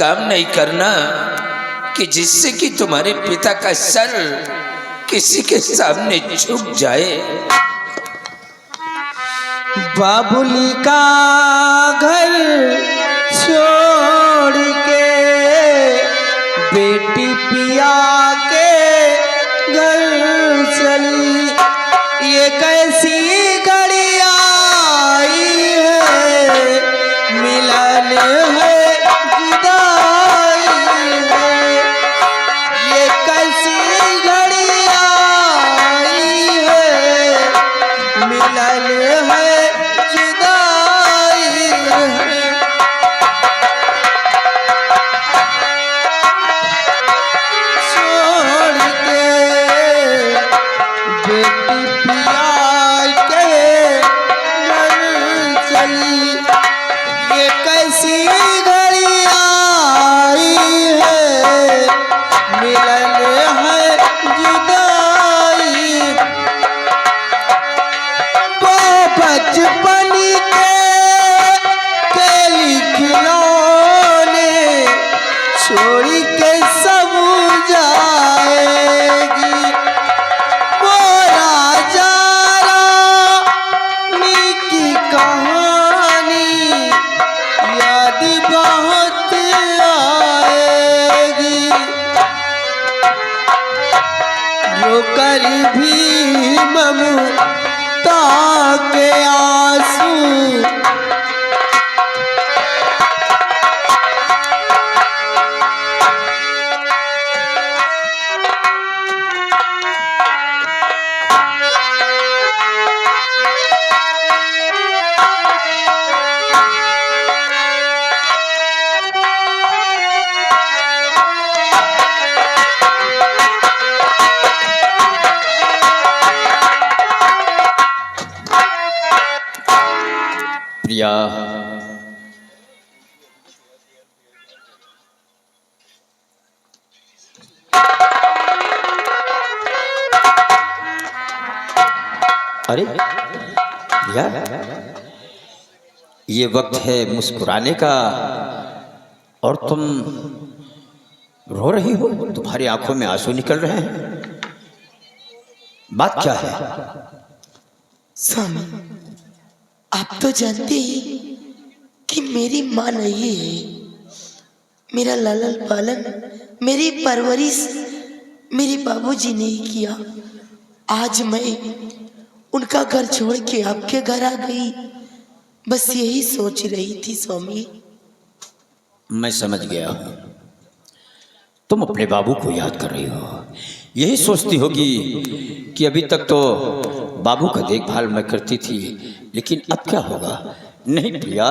काम नहीं करना कि जिससे कि तुम्हारे पिता का सर किसी के सामने झुक जाए। बाबुली का घर छोड़ के बेटी पिया के घर चली, ये कैसी घड़ी आई है, मिलन है जुदाई है, ये कैसी घड़ी आई है, मिलन है जुदाई है। छोड़ के बेटी पिया के घर चली, ये कैसी घड़ी आई है, मिलन है जुदाई। वो बचपन के खेली खिलौने छोड़ के सब जाएगी, वो राजा रानी की कहानी याद बहुत आएगी, रोकर भी ममता के आंसू। प्रिया, अरे प्रिया, ये वक्त है मुस्कुराने का और तुम रो रही हो, तुम्हारी आंखों में आंसू निकल रहे हैं, बात क्या है? स्वामी, आप तो जानते ही कि मेरी माँ नहीं है, मेरा लालन पालन, मेरी परवरिश मेरे बाबूजी ने ही किया। आज मैं उनका घर छोड़ के आपके घर आ गई, बस यही सोच रही थी स्वामी। मैं समझ गया हूँ, तुम अपने बाबू को याद कर रही हो, यही सोचती होगी कि अभी तक तो बाबू का देखभाल मैं करती थी, लेकिन अब क्या होगा। नहीं प्रिया,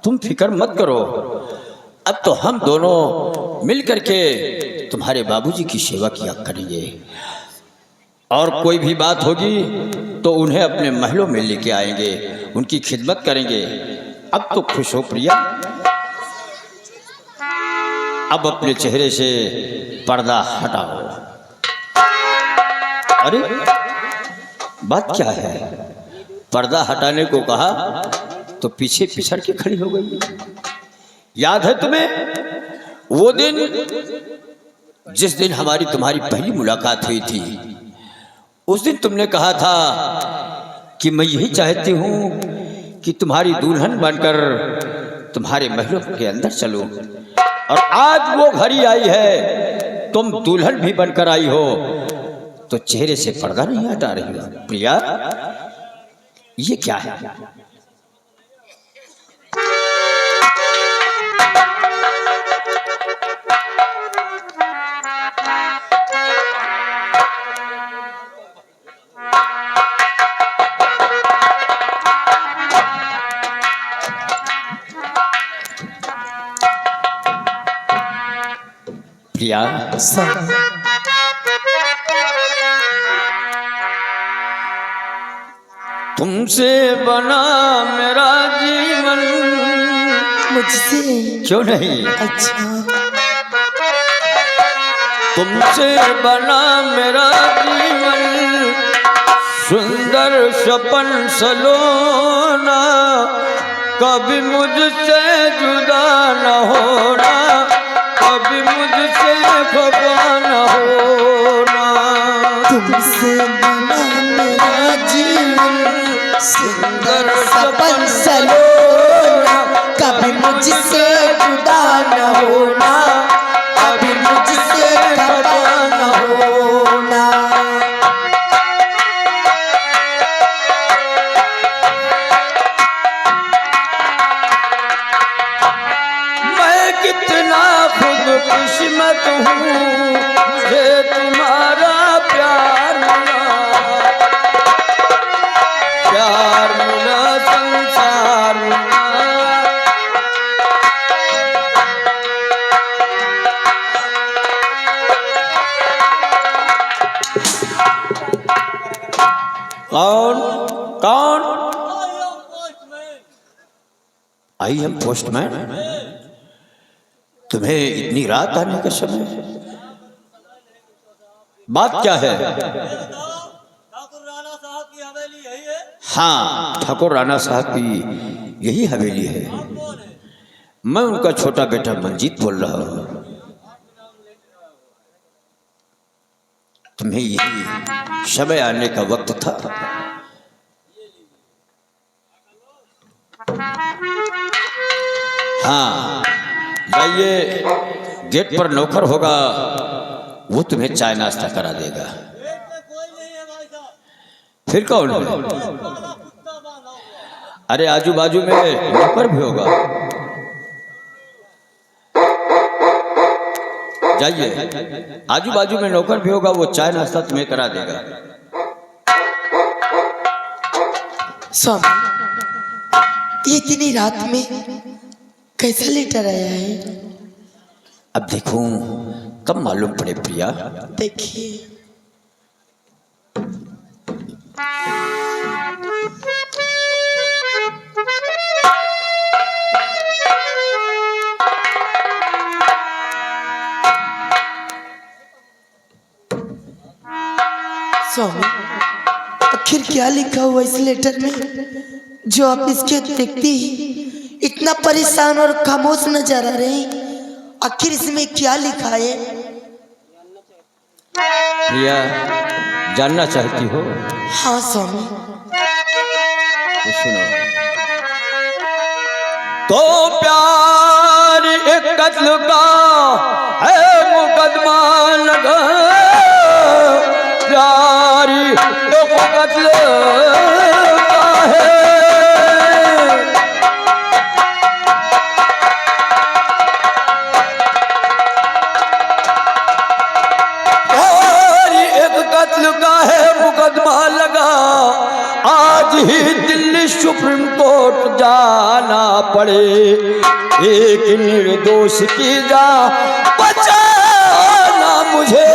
तुम फिक्र मत करो, अब तो हम दोनों मिल करके तुम्हारे बाबूजी की सेवा किया करेंगे, और कोई भी बात होगी तो उन्हें अपने महलों में लेके आएंगे, उनकी खिदमत करेंगे। अब तो खुश हो प्रिया, अब अपने चेहरे से पर्दा हटाओ। अरे बात क्या है, पर्दा हटाने को कहा तो पीछे पिछड़ के खड़ी हो गई। याद है तुम्हें वो दिन जिस दिन हमारी तुम्हारी पहली मुलाकात हुई थी? उस दिन तुमने कहा था कि मैं यही चाहती हूँ कि तुम्हारी दुल्हन बनकर तुम्हारे महलों के अंदर चलूं, और आज वो घड़ी आई है, तुम दुल्हन भी बनकर आई हो, तो चेहरे से पर्दा नहीं हटा रही हो। प्रिया, ये क्या है? प्रिया, तुमसे बना मेरा जीवन। मुझसे? क्यों नहीं? अच्छा। तुमसे बना मेरा जीवन, सुंदर सपन सलोना, कभी मुझसे जुदा न होना। मुझसे खफा न होना। तुमसे बना मेरा जीवन सुंदर सपन सलोना, कभी मुझसे जुदा न होना, कभी मुझसे खफा न होना। मैं कितना खुदकिस्मत हूँ, मुझे तुम्हारा प्यार मिला, प्यार मिला, संसार मिला। कौन कौन? I am postman. तुम्हें इतनी रात आने का समय? बात क्या है? ठाकुर राणा साहब की हवेली यही है? हाँ, ठाकुर राणा साहब की यही हवेली है। आप कौन है? मैं उनका छोटा बेटा मंजीत बोल रहा हूँ। तुम्हें यही समय आने का वक्त था। हाँ, जाइए, गेट पर नौकर होगा, वो तुम्हें चाय नाश्ता करा देगा। पेट में कोई नहीं है भाई साहब, फिर कौन है? काला कुत्ता बांधा हुआ। अरे आजू बाजू में नौकर भी होगा। जाइए, आजू बाजू में नौकर भी होगा, वो चाय नाश्ता तुम्हें करा देगा। स्वामी, ये इतनी रात में कैसा लेटर आया है? अब देखूं तब मालूम पड़े प्रिया। देखिए, स्वामी, आखिर क्या लिखा हुआ इस लेटर में जो आप इसके देखते ही इतना परेशान और खामोश नजर आ रहे हैं? आखिर इसमें क्या लिखा है? प्रिया, जानना चाहती हो हाँ स्वामी। तो सुनो। तो प्यार एक कत्ल का है मुकदमा लगा, प्यार एक कत्ल का है। प्यार एक कत्ल का है मुकदमा लगा, आज ही दिल्ली सुप्रीम कोर्ट जाना पड़े, एक निर्दोष की जा बचाना मुझे,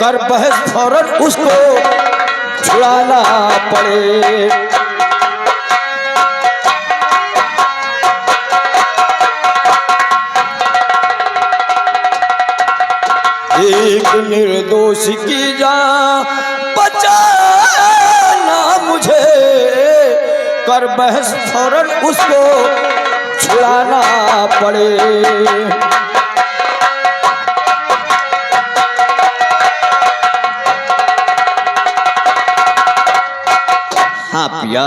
कर बहस फौरन उसको छुड़ाना पड़े। एक निर्दोष की जा बचाना मुझे, कर बहस फौरन उसको छुड़ाना पड़े। हाँ प्रिया,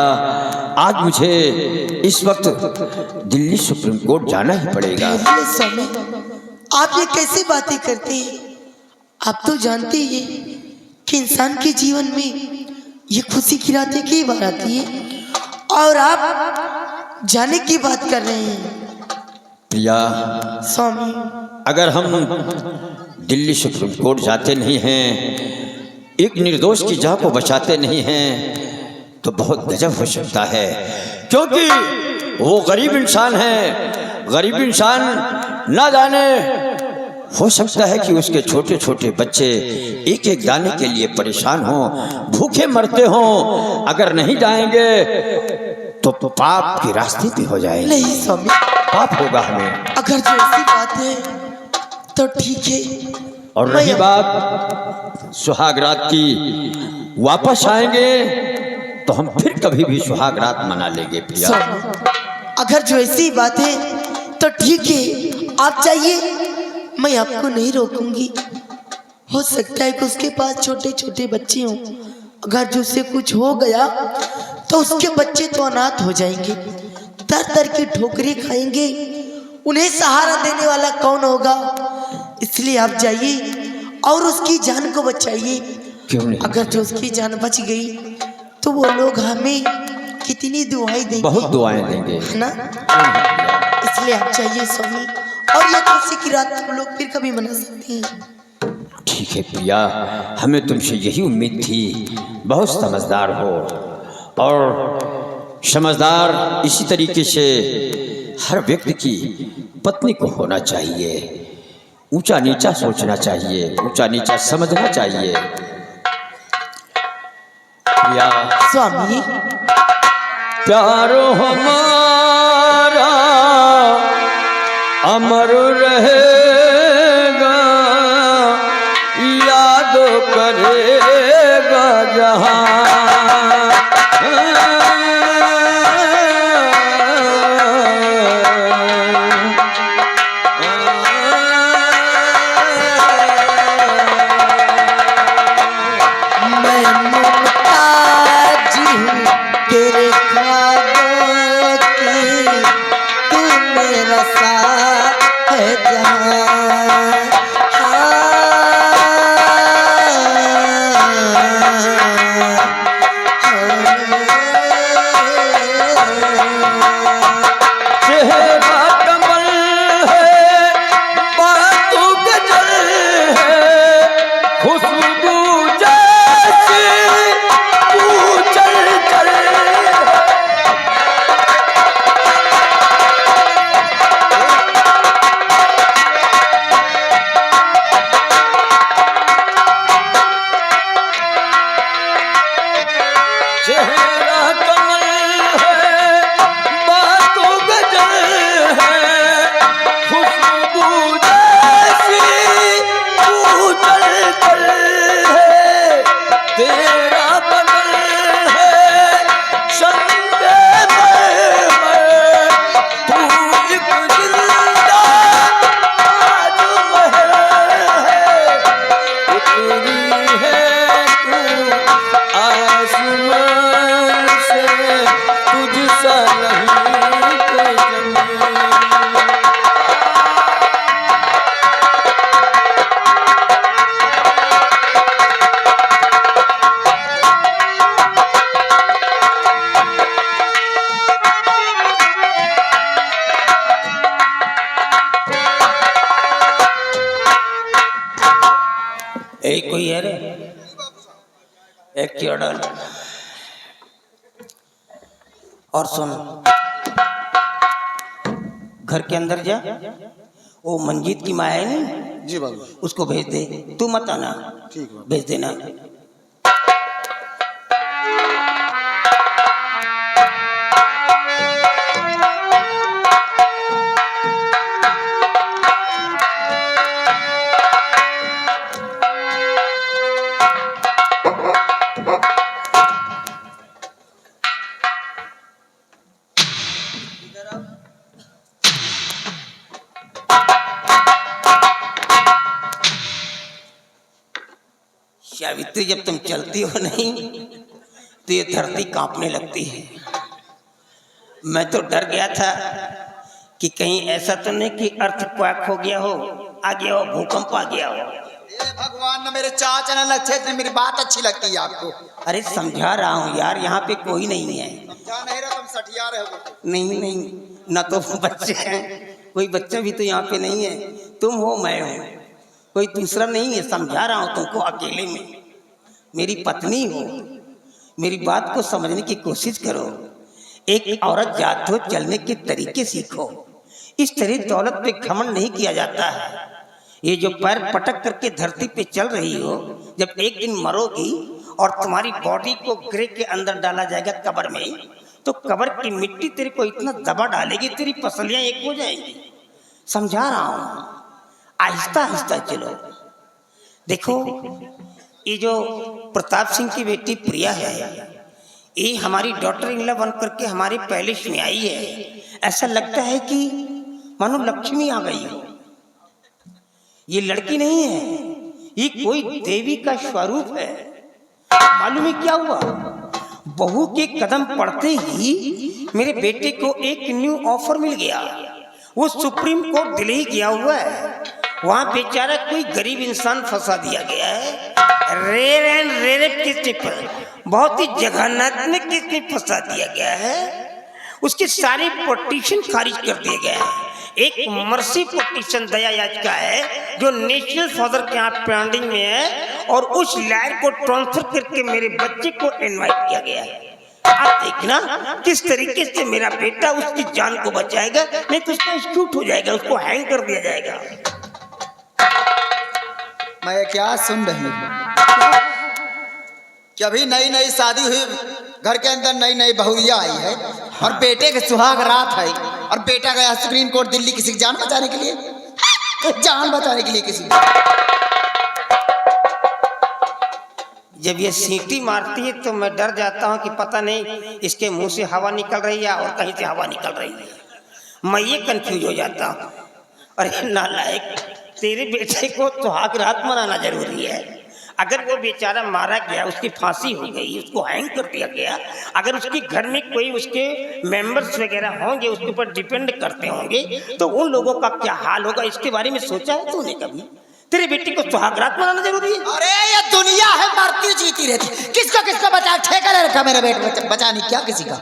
आज मुझे इस वक्त दिल्ली सुप्रीम कोर्ट जाना ही पड़ेगा। ठहरिए स्वामी, आप ये कैसी बातें करते हैं? आप तो जानते ही हैं कि इंसान के जीवन में ये खुशी की रातें कई बार आती है और आप जाने की बात कर रहे हैं। प्रिया, स्वामी, अगर हम दिल्ली सुप्रीम कोर्ट जाते नहीं हैं, एक निर्दोष की जान को बचाते नहीं हैं, तो बहुत गजब हो सकता है, क्योंकि वो गरीब इंसान है। गरीब इंसान ना जाने, हो सकता है कि उसके छोटे छोटे बच्चे एक एक दाने के लिए परेशान हों, भूखे मरते हों। अगर नहीं जाएंगे तो पाप के रास्ते पे हो जाएंगे। नहीं स्वामी, पाप होगा हमें। अगर जो ऐसी बात है तो ठीक है। और मैं रही बात सुहाग रात की, वापस आएंगे तो हम फिर कभी भी सुहाग रात मना लेंगे प्रिया। स्वामी, अगर जो ऐसी बात है तो ठीक है, आप जाइए, मैं आपको नहीं रोकूंगी। हो सकता है कि उसके पास छोटे छोटे बच्चे हों, अगर जो उससे कुछ हो गया तो उसके बच्चे तो अनाथ हो जाएंगे, दर दर की ठोकरें खाएंगे, उन्हें सहारा देने वाला कौन होगा? इसलिए आप जाइए और उसकी जान को बचाइए। क्यों नहीं? अगर जो उसकी जान बच गई तो वो लोग हमें कितनी दुआएं देंगे, बहुत दुआएं देंगे, है ना? इसलिए आप चाहिए स्वामी, और ये खुशी की रात हम लोग फिर कभी मना सकते हैं। ठीक है प्रिया, हमें तुमसे यही उम्मीद थी। बहुत समझदार हो, और समझदार इसी तरीके से हर व्यक्ति की पत्नी को होना चाहिए। ऊंचा नीचा सोचना चाहिए, ऊंचा नीचा समझना चाहिए। प्रिया, स्वामी प्यारो हमारा अमर रहेगा, याद करेगा जहां। मैं मुमताज हूँ तेरे ख्वाबों की, तू मेरा साथ है जहाँ। चेहरा कमल है, बातों गजल है, खुशबू जैसी तू चल चल। चेहरा कमल है, बातों गजल है, खुशबू जैसी तू चल चल है। तेरा बगल है संगे में, तू एक जिंदा ताजमहल है। उतरी है तू आसमान से, तुझसा नहीं कोई जमीन। एक कोई है रे, एक क्यों डाल। और सुन, घर के अंदर जा, वो मंजीत की माँ है नहीं जी बाबू। उसको भेज दे, तू मत आना। ठीक है। भेज देना। सावित्री, जब तुम चलती हो नहीं तो ये धरती कांपने लगती है। मैं तो डर गया था कि कहीं ऐसा तो नहीं कि अर्थक्वेक हो गया हो, आ गया हो, भूकंप आ गया हो। ये भगवान न मेरे चाचा न लक्षेत्र, मेरी बात अच्छी लगती है आपको? अरे समझा रहा हूँ यार, यहाँ पे कोई नहीं है। समझा नहीं रहा, तुम सठिया रहे हो। नहीं नहीं, न तो बच्चे हैं, कोई बच्चा भी तो यहाँ पे नहीं है। तुम हो, मैं हूँ, कोई दूसरा नहीं है। समझा रहा हूँ तुमको अकेले में। मेरी पत्नी हो, मेरी बात को समझने की कोशिश करो। एक औरत जात हो, चलने के तरीके सीखो। इस तरह दौलत पे घमंड नहीं किया जाता है। ये जो पैर पटक करके धरती पे चल रही हो, जब एक दिन मरोगी और तुम्हारी बॉडी को ग्रे के अंदर डाला जाएगा कब्र में, तो कब्र की मिट्टी तेरे को इतना दबा डालेगी, तेरी पसलियां एक हो जाएंगी। समझा रहा हूं, आहिस्ता आहिस्ता चलो। देखो, ये जो प्रताप सिंह की बेटी प्रिया है, ये हमारी डॉटर इन लॉ बन करके हमारे पैलेस में आई है। ऐसा लगता है कि मानो लक्ष्मी आ गई हो। ये लड़की नहीं है, ये कोई देवी का स्वरूप है। मालूम है क्या हुआ? बहू के कदम पड़ते ही मेरे बेटे को एक न्यू ऑफर मिल गया। वो सुप्रीम कोर्ट दिल्ली गया हुआ है, वहां बेचारा कोई गरीब इंसान फंसा दिया गया है। रेयर एंड रेयर किस्म पर, बहुत ही जघन्यतापूर्ण केस में फंसा दिया गया है। उसके सारे पिटीशन खारिज कर दिए गए हैं। एक मर्सी पिटीशन दया याचिका है जो नेशनल फादर के यहाँ पेंडिंग में है, और उस लायर को ट्रांसफर करके मेरे बच्चे को इनवाइट किया गया है। आप देखना किस तरीके से मेरा बेटा उसकी जान को बचाएगा, नहीं तो उसका शूट हो जाएगा, उसको हैंग कर दिया जाएगा। मैं क्या सुन रही हूँ कि अभी नई नई शादी हुई, घर के अंदर नई नई बहुरिया आई है और बेटे के सुहाग रात है, और बेटा गया सुप्रीम कोर्ट दिल्ली किसी की जान बचाने के लिए, जान बचाने के लिए किसी। जब ये सीटी मारती है तो मैं डर जाता हूँ कि पता नहीं इसके मुंह से हवा निकल रही है और कहीं से हवा निकल रही है। मैं ये कंफ्यूज हो जाता हूँ। अरे नालायक, तेरे बेटे को सुहाग रात मनाना जरूरी है। अगर वो बेचारा मारा गया, उसकी फांसी हो गई, उसको हैंग कर दिया गया, अगर उसके घर में कोई उसके मेंबर्स वगैरह होंगे, उसके ऊपर डिपेंड करते होंगे, तो उन लोगों का क्या हाल होगा, इसके बारे में सोचा है तूने कभी? तेरे बेटी को सुहागरात मनाना जरूरी है। अरे ये दुनिया है, मरती जीती रहती, किसको बचा, ठेका ले रखा मेरे बेटे बचाने क्या किसी का?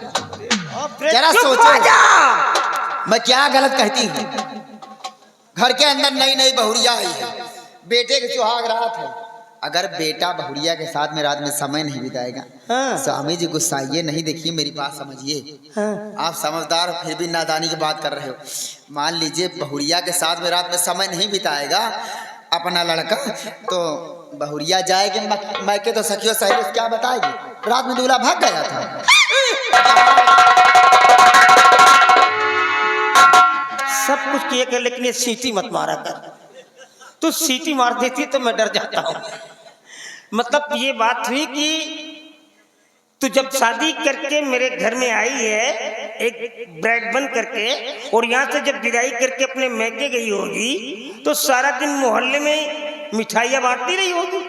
जरा सोचो मैं क्या गलत कहती हूँ। घर के अंदर नई नई बहुरिया आई है, बेटे की सुहाग रात है, अगर बेटा बहुरिया के साथ में रात में समय नहीं बिताएगा, स्वामी जी गुस्साइए नहीं, देखिए मेरी बात समझिए। आप समझदार हो फिर भी नादानी की बात कर रहे हो। मान लीजिए बहुरिया के साथ में रात में समय नहीं बिताएगा अपना लड़का, तो बहुरिया जाएगी मैके, तो सखियों सहेली क्या बताएगी, रात में दूल्हा भाग गया था। सब कुछ किए कर, लेकिन ये सीटी मत मारा कर। तो सीटी मार देती तो मैं डर जाता हूँ। मतलब ये बात हुई कि तू जब शादी करके मेरे घर में आई है एक ब्राइड बन करके, और यहाँ से जब विदाई करके अपने मैके गई होगी, तो सारा दिन मोहल्ले में मिठाइयाँ बांटती रही होगी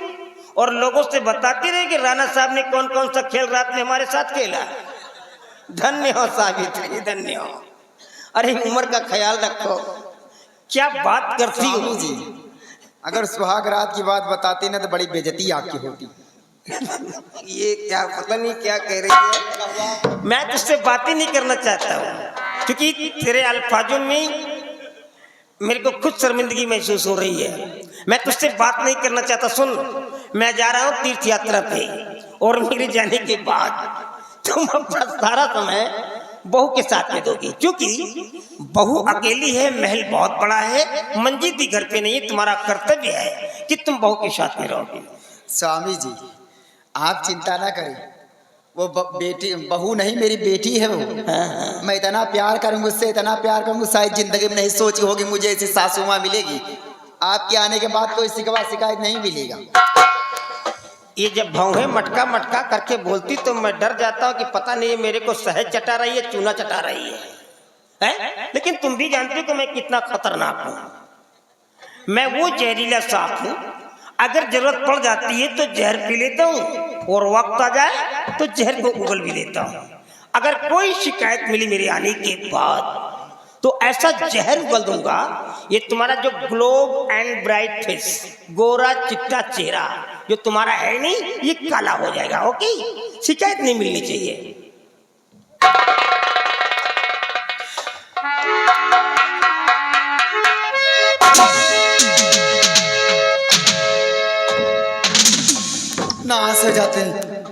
और लोगों से बताती रही कि राणा साहब ने कौन कौन सा खेल रात में हमारे साथ खेला। धन्य हो सावित्री, धन्य हो। अरे उम्र का ख्याल रखो, क्या बात करती हो जी। अगर सुहाग रात की बात बताती ना तो बड़ी बेइज्जती आपकी होती। ये क्या पता नहीं क्या कह रही है। मैं तुझसे बात ही नहीं करना चाहता हूँ, क्योंकि तेरे अल्फाजों में मेरे को खुद शर्मिंदगी महसूस हो रही है। मैं तुझसे बात नहीं करना चाहता। सुन, मैं जा रहा हूँ तीर्थ यात्रा पे, और मेरे जाने के बाद तुम अपना सारा समय बहू के साथ में दोगी, क्योंकि बहू अकेली है, महल बहुत बड़ा है, मंजिल भी घर पे नहीं है। तुम्हारा कर्तव्य है कि तुम बहू के साथ में रहोगे। स्वामी जी आप चिंता ना करें, वो बेटी बहू नहीं मेरी बेटी है वो। मैं इतना प्यार करूंगा उससे, इतना प्यार करूंगा, शायद जिंदगी में नहीं सोची होगी मुझे ऐसी सासू माँ मिलेगी। आपके आने के बाद कोई शिकायत नहीं मिलेगा। ये जब भौहें मटका मटका करके बोलती तो मैं डर जाता हूँ कि पता नहीं मेरे को शहद चटा रही है, चूना चटा रही है? लेकिन तुम भी जानते हो कि मैं कितना खतरनाक हूँ। मैं वो जहरीला सांप हूँ, अगर जरूरत पड़ जाती है तो जहर पी लेता हूँ, और वक्त आ जाए तो जहर को उगल भी लेता हूँ। अगर कोई शिकायत मिली मेरे आने के बाद तो ऐसा जहर उगल दूंगा, ये तुम्हारा जो ग्लोब एंड ब्राइट फेस, गोरा चिट्टा चेहरा जो तुम्हारा है नहीं, ये काला हो जाएगा। ओके, शिकायत नहीं मिलनी चाहिए। नाश हो जाते हैं,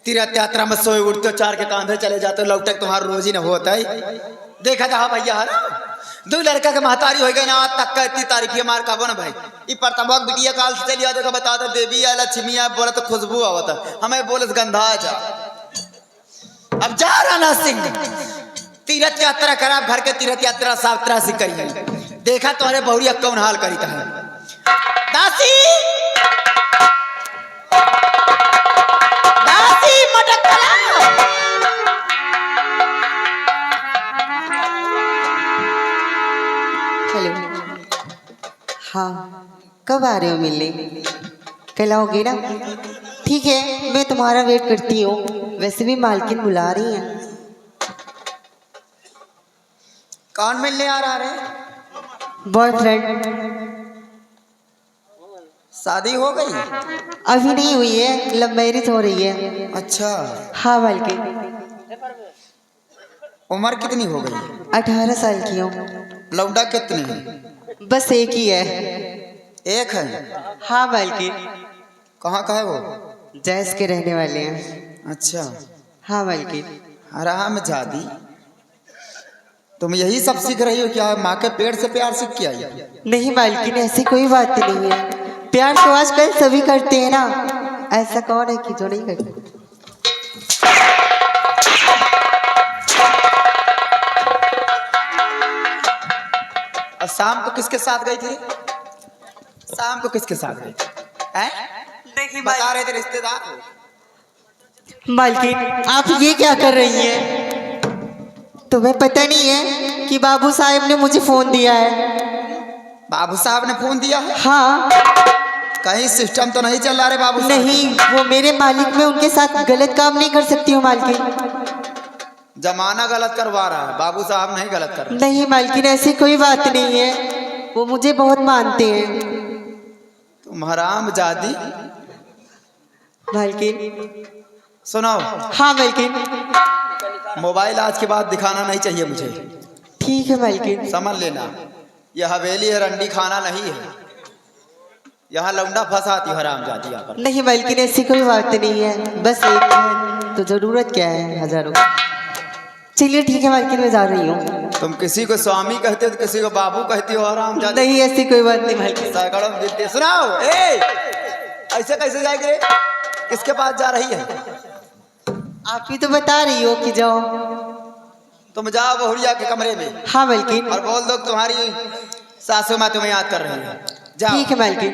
तीर्थ यात्रा में सोए उठते चार के कांधे चले जाते, लौटे तुम्हारा रोज ही न होता है। देखा था भैया है ना, दो लड़का के महतारी हो गई ना, आज तक इतनी तारीफिया मार का ना भाई। ये प्रथमक बिटिया काल से चलिया देखा, बता दे देवी या लक्ष्मी या बोला तो खुशबू आवता, हमें बोले गंधा जा। अब जा राणा सिंह तीर्थ यात्रा करा, घर के तीर्थ यात्रा साफ तरह से करी। देखा तुम्हारे बहुरिया कौन हाल करी था। दासी दासी मटक हाँ, कब आ रहे हो मिलने? कल आओगे ना? ठीक है, मैं तुम्हारा वेट करती हूँ। वैसे भी मालकिन बुला रही हैं। कौन मिलने आ रहा रे? बॉयफ्रेंड। शादी हो गई? अभी नहीं हुई है, लव मैरिज हो रही है। अच्छा, हाँ मालकिन। उम्र कितनी हो गई? 18 साल की हूँ। लौंडा कितने हैं? बस एक ही है। एक है? हाँ मालकिन, कहाँ का है वो? जैस के रहने वाले हैं। अच्छा, हाँ मालकिन। आराम जादी, तुम यही सब सीख रही हो क्या? माँ के पेट से प्यार सीख के आई? नहीं मालकिन, ऐसी कोई बात नहीं है। प्यार तो आजकल सभी करते हैं ना, ऐसा कौन है कि जो नहीं करते? और शाम को किसके साथ गई थी? शाम को किसके साथ गई थी? हैं? नहीं बता रहे थे रिश्तेदार हो। मालकिन, आप ये क्या कर रही हैं? तुम्हें पता नहीं है कि बाबू साहब ने मुझे फोन दिया है? बाबू साहब ने फोन दिया है? हाँ। कहीं सिस्टम तो नहीं चल रहा रे बाबू साहब? नहीं, वो मेरे मालिक, मैं उनके साथ गलत काम नहीं कर सकती हूँ मालकिन। जमाना गलत करवा रहा है, बाबू साहब नहीं गलत कर रहे। नहीं मालकिन, ऐसी कोई बात नहीं है, वो मुझे बहुत मानते हैं। तुम हराम जादी। मालकिन। सुनो। हाँ मालकिन। मोबाइल आज के बाद दिखाना नहीं चाहिए मुझे। ठीक है मालकिन। समझ लेना, यह हवेली है, रंडी खाना नहीं है। यहाँ लौंडा फंसाती हराम जादी आकर। नहीं मालकिन, ऐसी कोई बात नहीं है, बस एक है तो जरूरत क्या है हजारों। चलिए ठीक है मालकिन, मैं जा रही हूँ। तुम किसी को स्वामी कहते हो तो किसी को बाबू कहती हो हराम जादी। नहीं, ऐसी कोई बात नहीं मालकिन। सैकड़ों मिलते। सुनाओ, ए ऐसे कैसे जाएगी रे? किसके पास जा रही है? आप ही तो बता रही हो कि जाओ। तुम जाओ बहुरिया के कमरे में। हाँ मालकिन। और बोल दो तुम्हारी सासू माँ तुम्हें याद कर रही है। जाओ। ठीक है मालकिन।